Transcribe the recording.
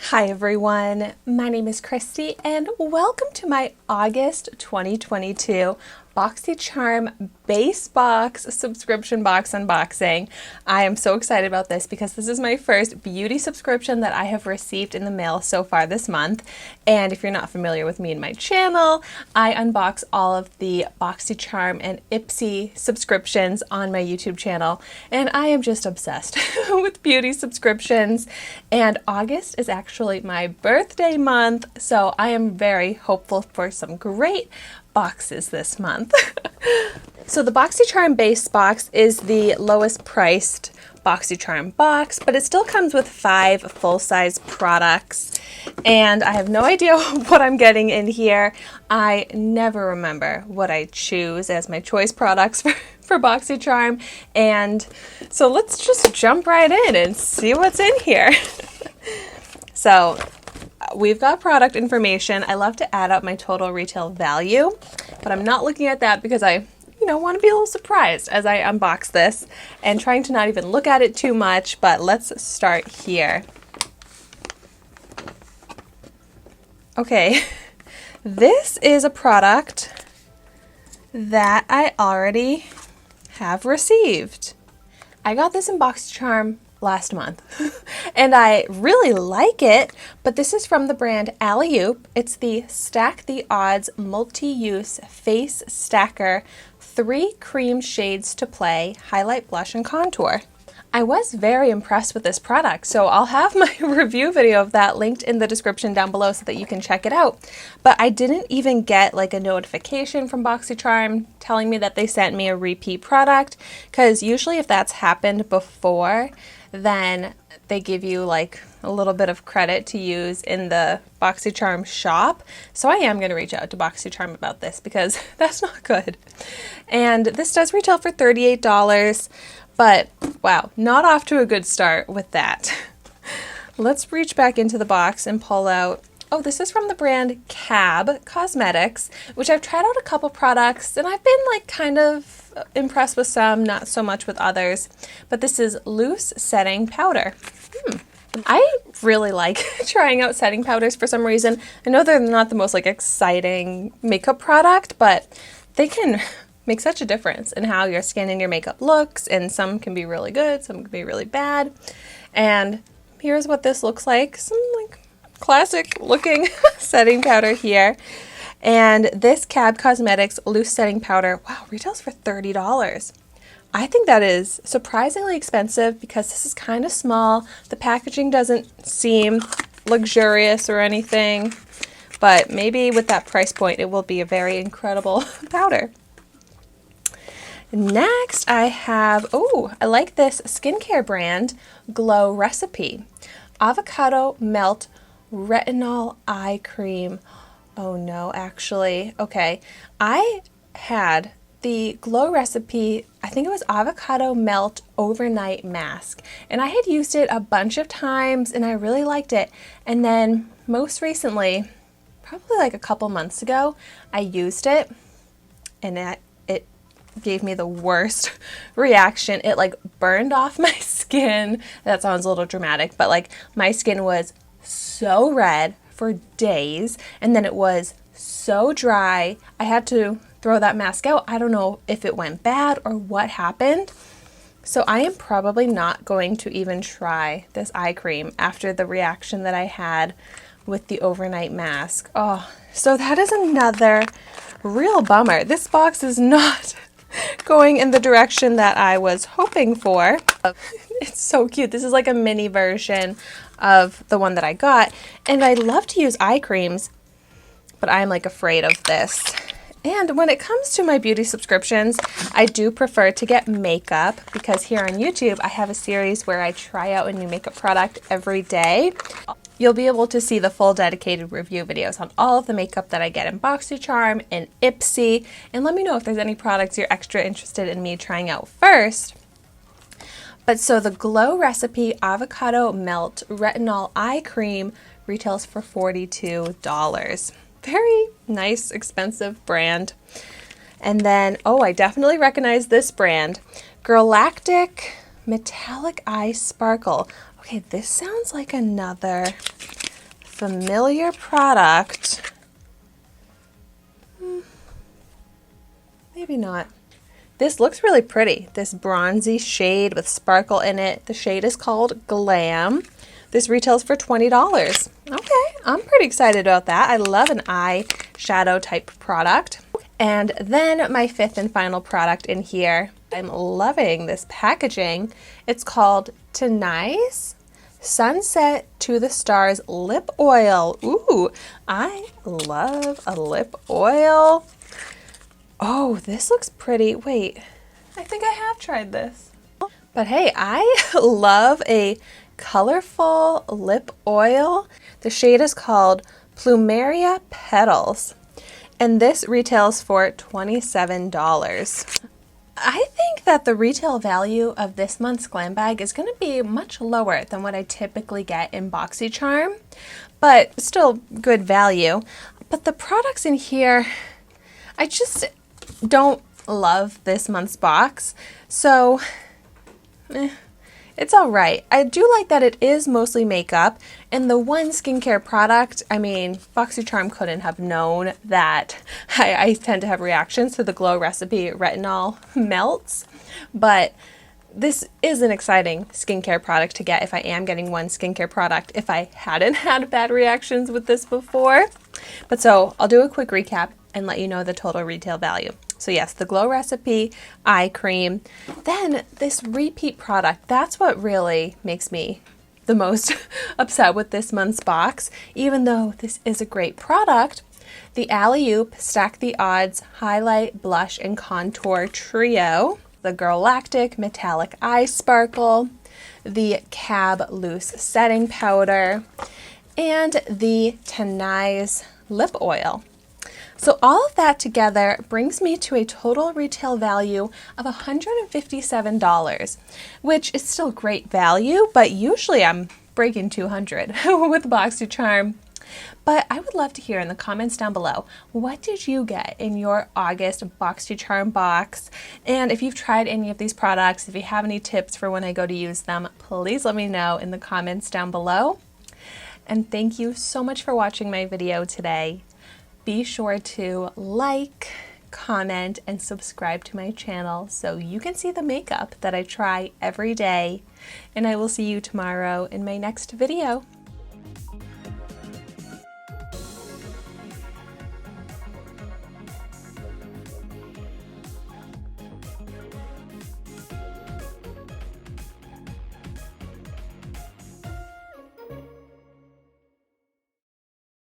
Hi everyone, my name is Christy and welcome to my August 2022 Boxycharm Base Box subscription box unboxing. I am so excited about this because this is my first beauty subscription that I have received in the mail so far this month. And if you're not familiar with me and my channel, I unbox all of the Boxycharm and Ipsy subscriptions on my YouTube channel. And I am just obsessed with beauty subscriptions. And August is actually my birthday month, so I am very hopeful for some great boxes this month. So the Boxycharm Base Box is the lowest priced Boxycharm box, but it still comes with 5 full-size products. And I have no idea what I'm getting in here. I never remember what I choose as my choice products for Boxycharm. And so let's just jump right in and see what's in here. So we've got product information. I love to add up my total retail value, but I'm not looking at that because I want to be a little surprised as I unbox this and trying to not even look at it too much, but let's start here. Okay, this is a product that I already have received. I got this in Boxycharm last month and I really like it, but this is from the brand Alley-oop. It's the Stack the Odds Multi-Use Face Stacker 3 cream shades to play highlight, blush, and contour. I was very impressed with this product, so I'll have my review video of that linked in the description down below so that you can check it out. But I didn't even get like a notification from Boxycharm telling me that they sent me a repeat product, because usually if that's happened before, then they give you like a little bit of credit to use in the Boxycharm shop. So I am going to reach out to Boxycharm about this because that's not good. And this does retail for $38, but wow, not off to a good start with that. Let's reach back into the box and pull out, oh, this is from the brand Cab Cosmetics, which I've tried out a couple products and I've been like kind of impressed with some, not so much with others. But this is loose setting powder. I really like trying out setting powders for some reason. I know they're not the most like exciting makeup product, but they can make such a difference in how your skin and your makeup looks, and some can be really good, some can be really bad. And here's what this looks like. Some like classic looking setting powder here. And this Cab Cosmetics loose setting powder, wow, retails for $30. I think that is surprisingly expensive because this is kind of small. The packaging doesn't seem luxurious or anything, but maybe with that price point, it will be a very incredible powder. Next, I have, oh, I like this skincare brand, Glow Recipe. Avocado Melt Retinol Eye Cream. Oh no, actually, okay. I had the Glow Recipe, I think it was Avocado Melt Overnight Mask. And I had used it a bunch of times and I really liked it. And then most recently, probably like a couple months ago, I used it and it gave me the worst reaction. It like burned off my skin. That sounds a little dramatic, but like my skin was so red for days and then it was so dry. I had to throw that mask out. I don't know if it went bad or what happened. So I am probably not going to even try this eye cream after the reaction that I had with the overnight mask. Oh, so that is another real bummer. This box is not going in the direction that I was hoping for. It's so cute. This is like a mini version of the one that I got. And I love to use eye creams, but I'm like afraid of this. And when it comes to my beauty subscriptions, I do prefer to get makeup because here on YouTube, I have a series where I try out a new makeup product every day. You'll be able to see the full dedicated review videos on all of the makeup that I get in Boxycharm and Ipsy. And let me know if there's any products you're extra interested in me trying out first. But so the Glow Recipe Avocado Melt Retinol Eye Cream retails for $42. Very nice, expensive brand. And then, oh, I definitely recognize this brand. Galactic Metallic Eye Sparkle. Okay, this sounds like another familiar product. Maybe not. This looks really pretty. This bronzy shade with sparkle in it. The shade is called Glam. This retails for $20. Okay, I'm pretty excited about that. I love an eyeshadow type product. And then my fifth and final product in here. I'm loving this packaging. It's called Tonight's Sunset to the Stars Lip Oil. Ooh, I love a lip oil. Oh, this looks pretty. Wait, I think I have tried this. But hey, I love a colorful lip oil. The shade is called Plumeria Petals, and this retails for $27. I think that the retail value of this month's glam bag is going to be much lower than what I typically get in Boxycharm, but still good value. But the products in here, I just don't love this month's box, so it's all right. I do like that it is mostly makeup, and the one skincare product, I mean, Boxycharm couldn't have known that I tend to have reactions to the Glow Recipe Retinol melts, but this is an exciting skincare product to get if I am getting one skincare product if I hadn't had bad reactions with this before. But so I'll do a quick recap and let you know the total retail value. So yes, the Glow Recipe eye cream, then this repeat product, that's what really makes me the most upset with this month's box. Even though this is a great product, the Alley Oop Stack the Odds Highlight, Blush, and Contour Trio, the Galactic Metallic Eye Sparkle, the Cab Loose Setting Powder, and the Tonight's Lip Oil. So all of that together brings me to a total retail value of $157, which is still great value, but usually I'm breaking 200 with Boxycharm. But I would love to hear in the comments down below, what did you get in your August Boxycharm box? And if you've tried any of these products, if you have any tips for when I go to use them, please let me know in the comments down below. And thank you so much for watching my video today. Be sure to like, comment, and subscribe to my channel so you can see the makeup that I try every day. And I will see you tomorrow in my next video.